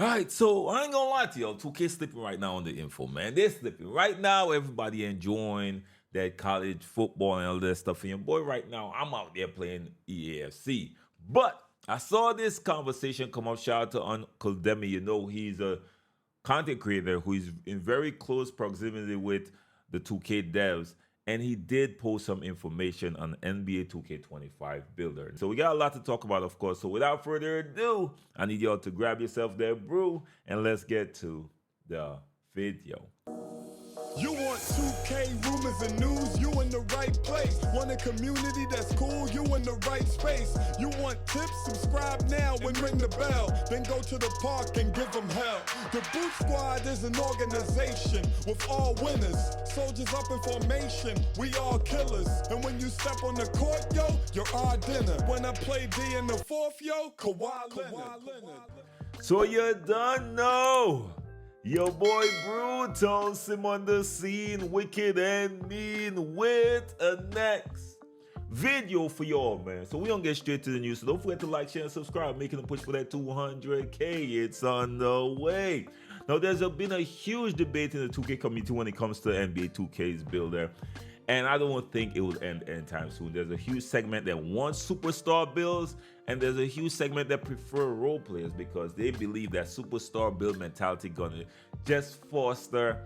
All right, so I ain't gonna lie to y'all. 2K slipping right now on the info, man. They're slipping right now. Everybody enjoying that college football and all that stuff. And your boy, right now, I'm out there playing EAFC. But I saw this conversation come up. Shout out to Uncle Demi. You know, he's a content creator who is in very close proximity with the 2K devs. And he did post some information on NBA 2K25 Builder. So we got a lot to talk about, of course. So without further ado, I need y'all to grab yourself their brew and let's get to the video. You want 2K rumors and news, you in the right place. Want a community that's cool, you in the right space. You want tips, subscribe now and ring the bell. Then go to the park and give them hell. The Boot Squad is an organization with all winners. Soldiers up in formation, we all killers. And when you step on the court, yo, you're our dinner. When I play D in the fourth, yo, Kawhi Leonard. So you done know. Your boy Brutal Sim on the scene, wicked and mean, with a next video for y'all, man. So we gonna get straight to the news. So don't forget to like, share, and subscribe, making a push for that 200K. It's on the way. Now, there's been a huge debate in the 2K community when it comes to NBA 2K's builder. And I don't think it will end anytime soon. There's a huge segment that wants superstar builds, and there's a huge segment that prefer role players because they believe that superstar build mentality gonna just foster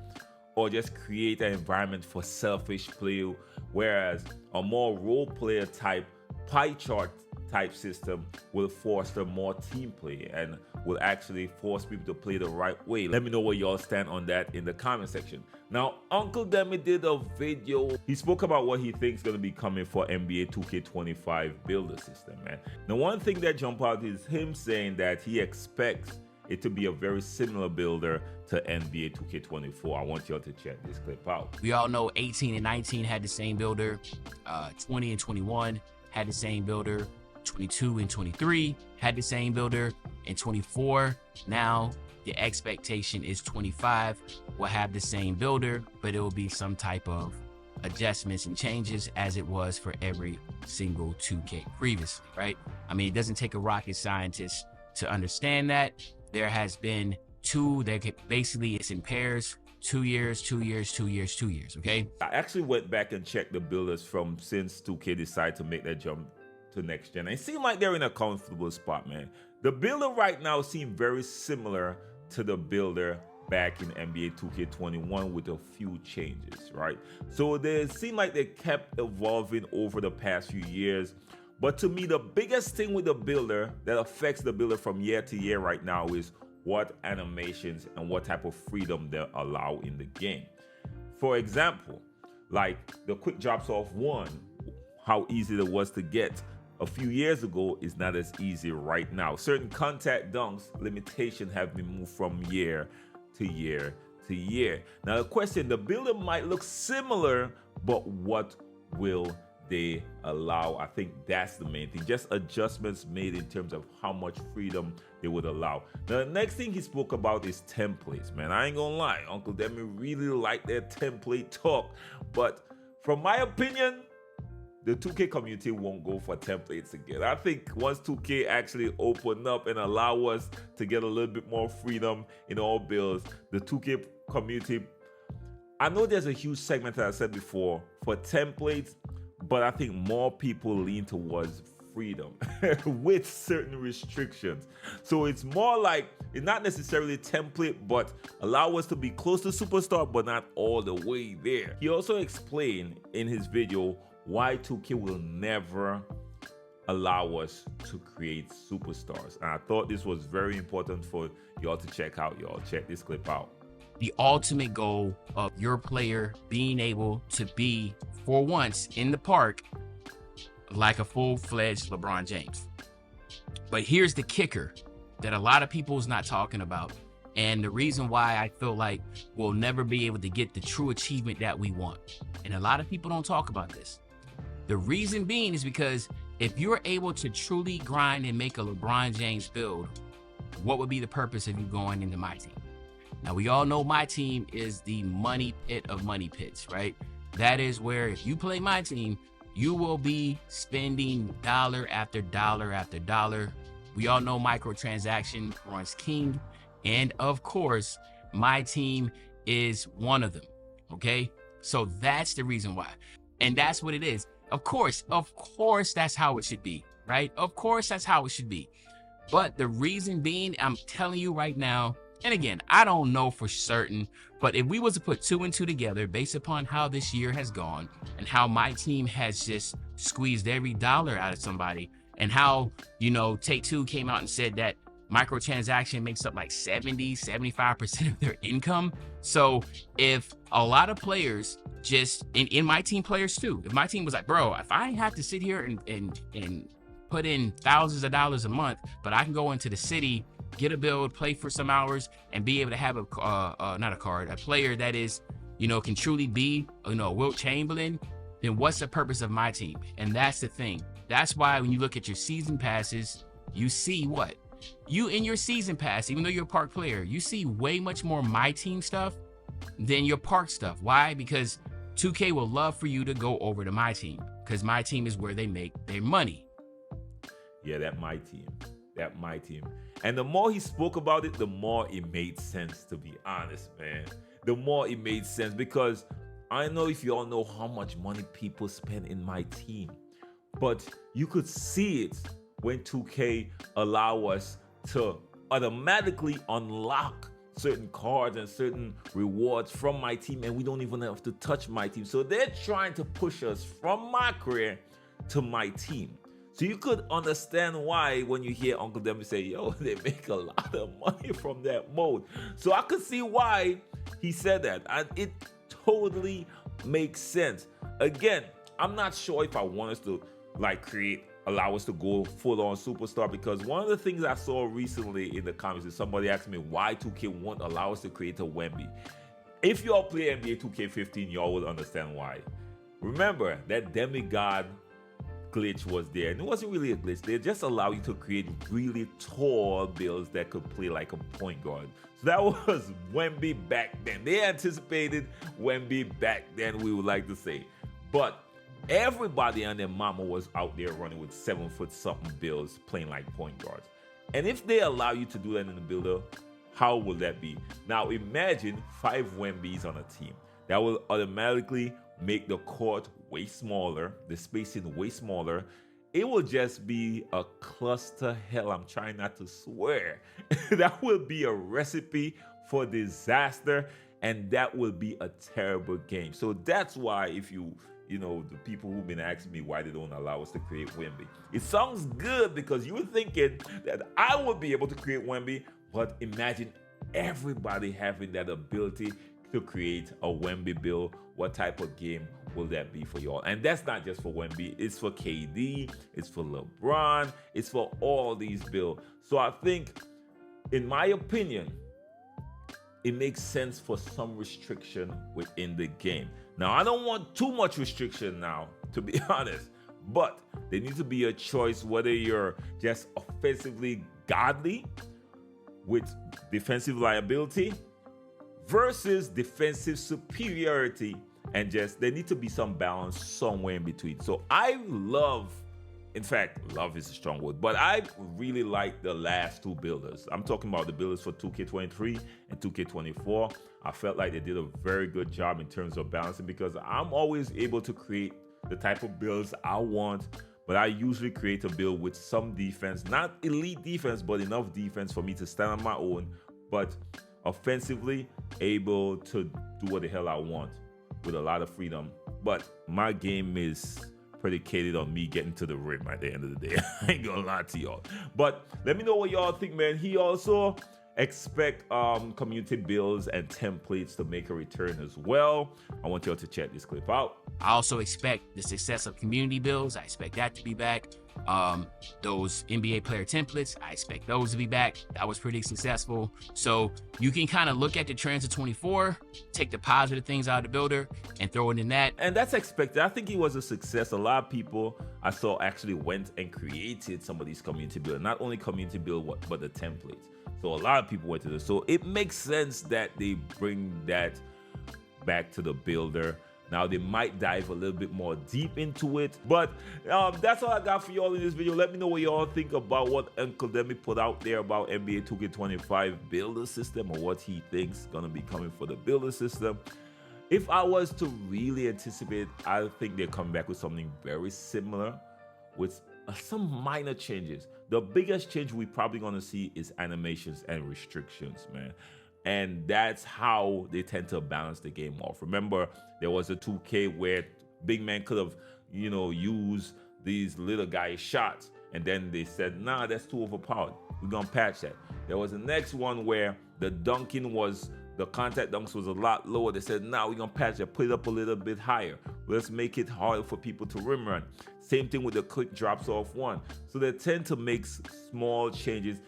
or just create an environment for selfish play, whereas a more role player type pie chart type system will foster more team play and will actually force people to play the right way. Let me know where y'all stand on that in the comment section. Now, Uncle Demi did a video. He spoke about what he thinks is going to be coming for NBA 2K25 builder system, man. Now, one thing that jumped out is him saying that he expects it to be a very similar builder to NBA 2K24. I want y'all to check this clip out. We all know 18 and 19 had the same builder, 20 and 21 had the same builder, 22 and 23 had the same builder, and 24 now the expectation is 25 will have the same builder, but it will be some type of adjustments and changes as it was for every single 2K previously, right? I mean, it doesn't take a rocket scientist to understand that. There has been two that basically it's in pairs, 2 years, 2 years, 2 years, 2 years, okay? I actually went back and checked the builders from since 2K decided to make that jump to next gen. It seemed like they're in a comfortable spot, man. The builder right now seems very similar to the builder back in NBA 2K21 with a few changes, right? So they seem like they kept evolving over the past few years. But to me, the biggest thing with the builder that affects the builder from year to year right now is what animations and what type of freedom they allow in the game. For example, like the quick drops off one, how easy it was to get a few years ago is not as easy right now. Certain contact dunks limitation have been moved from year to year to year. Now the question, the builder might look similar, but what will they allow? I think that's the main thing. Just adjustments made in terms of how much freedom they would allow. Now, the next thing he spoke about is templates, man. I ain't gonna lie, Uncle Demi really liked that template talk, but from my opinion, the 2K community won't go for templates again. I think once 2K actually open up and allow us to get a little bit more freedom in all builds, the 2K community, I know there's a huge segment that I said before for templates, but I think more people lean towards freedom with certain restrictions. So it's more like, it's not necessarily template, but allow us to be close to superstar, but not all the way there. He also explained in his video why 2K will never allow us to create superstars. And I thought this was very important for y'all to check out. Y'all check this clip out. The ultimate goal of your player being able to be, for once, in the park like a full-fledged LeBron James. But here's the kicker that a lot of people is not talking about, and the reason why I feel like we'll never be able to get the true achievement that we want. And a lot of people don't talk about this. The reason being is because if you're able to truly grind and make a LeBron James build, what would be the purpose of you going into my team? Now, we all know my team is the money pit of money pits, right? That is where if you play my team, you will be spending dollar after dollar after dollar. We all know microtransaction runs king, And of course, my team is one of them. Okay. So that's the reason why. And that's what it is. Of course, that's how it should be, right? Of course, that's how it should be. But the reason being, I'm telling you right now, and again, I don't know for certain, but if we was to put 2 and 2 together based upon how this year has gone and how my team has just squeezed every dollar out of somebody, and how, you know, Take-Two came out and said that microtransaction makes up like 70-75% of their income. So if a lot of players just in my team, players too, if my team was like, bro, if I have to sit here and put in thousands of dollars a month, but I can go into the city, get a build, play for some hours, and be able to have a player that is, you know, can truly be, you know, Wilt Chamberlain, then what's the purpose of my team? And that's the thing. That's why when you look at your season passes, you see what? You in your season pass, even though you're a park player, you see way much more my team stuff than your park stuff. Why? Because 2K will love for you to go over to my team, because my team is where they make their money. Yeah, that my team. And the more he spoke about it, the more it made sense, to be honest, man. The more it made sense, because I know if you all know how much money people spend in my team, but you could see it when 2K allow us to automatically unlock certain cards and certain rewards from my team, and we don't even have to touch my team. So they're trying to push us from my career to my team. So you could understand why when you hear Uncle Demi say, yo, they make a lot of money from that mode. So I could see why he said that, and it totally makes sense. Again, I'm not sure if I want us to allow us to go full on superstar, because one of the things I saw recently in the comments is somebody asked me why 2K won't allow us to create a Wemby. If y'all play NBA 2K15, y'all will understand why. Remember that demigod glitch was there, and it wasn't really a glitch. They just allow you to create really tall builds that could play like a point guard. So that was Wemby back then. They anticipated Wemby back then, we would like to say. But everybody and their mama was out there running with 7-foot something builds playing like point guards. And if they allow you to do that in the builder, how will that be? Now imagine 5 Wembys on a team. That will automatically make the court way smaller, the spacing way smaller. It will just be a cluster hell. I'm trying not to swear. That will be a recipe for disaster, and that will be a terrible game. So that's why, if you know, the people who've been asking me why they don't allow us to create Wemby, it sounds good because you're thinking that I would be able to create Wemby, but imagine everybody having that ability to create a Wemby build. What type of game will that be for y'all? And that's not just for Wemby, it's for KD, it's for LeBron, it's for all these builds. So I think, in my opinion, it makes sense for some restriction within the game. Now, I don't want too much restriction now, to be honest, but there needs to be a choice whether you're just offensively godly with defensive liability versus defensive superiority, and just there need to be some balance somewhere in between. So I love, in fact, love is a strong word, but I really like the last 2 builders. I'm talking about the builders for 2K23 and 2K24. I felt like they did a very good job in terms of balancing, because I'm always able to create the type of builds I want, but I usually create a build with some defense, not elite defense, but enough defense for me to stand on my own, but offensively able to do what the hell I want with a lot of freedom. But my game is predicated on me getting to the rim at the end of the day. I ain't gonna lie to y'all. But let me know what y'all think, man. He also expect community builds and templates to make a return as well. I want y'all to check this clip out. I also expect the success of community builds. I expect that to be back. Those NBA player templates, I expect those to be back. That was pretty successful. So you can kind of look at the trends of 24, take the positive things out of the builder and throw it in that. And that's expected. I think it was a success. A lot of people I saw actually went and created some of these community builds. Not only community build, but the templates. So a lot of people went to this. So it makes sense that they bring that back to the builder. Now they might dive a little bit more deep into it, but that's all I got for y'all in this video. Let me know what y'all think about what Uncle Demi put out there about NBA 2K25 builder system, or what he thinks gonna be coming for the builder system. If I was to really anticipate, I think they're coming back with something very similar with some minor changes. The biggest change we probably gonna see is animations and restrictions, man. And that's how they tend to balance the game off. Remember, there was a 2K where big man could have, you know, used these little guy shots, and then they said, nah, that's too overpowered. We're gonna patch that. There was the next one where the dunking was, the contact dunks was a lot lower. They said, nah, we're gonna patch it, put it up a little bit higher. Let's make it harder for people to rim run. Same thing with the quick drops off one. So they tend to make small changes.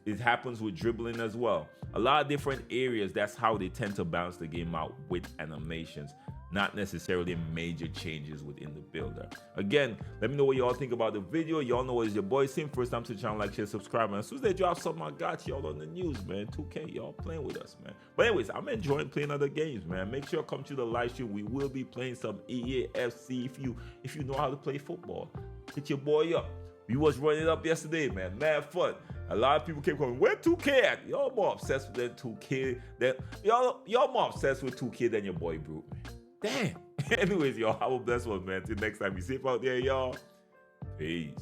It happens with dribbling as well. A lot of different areas, that's how they tend to balance the game out with animations, not necessarily major changes within the builder. Again, let me know what y'all think about the video. Y'all know it's your boy Sim. First time to the channel, like, share, subscribe. And as soon as they drop something, I got y'all on the news, man. 2K, y'all playing with us, man. But anyways, I'm enjoying playing other games, man. Make sure come to the live stream. We will be playing some EAFC. If you know how to play football, hit your boy up. We was running it up yesterday, man. Mad fun. A lot of people kept coming, where 2K at? Y'all more obsessed with that 2K. Y'all more obsessed with 2K than your boy Brute, man. Damn. Anyways, y'all, have a blessed one, man. Till next time, be safe out there, y'all. Peace.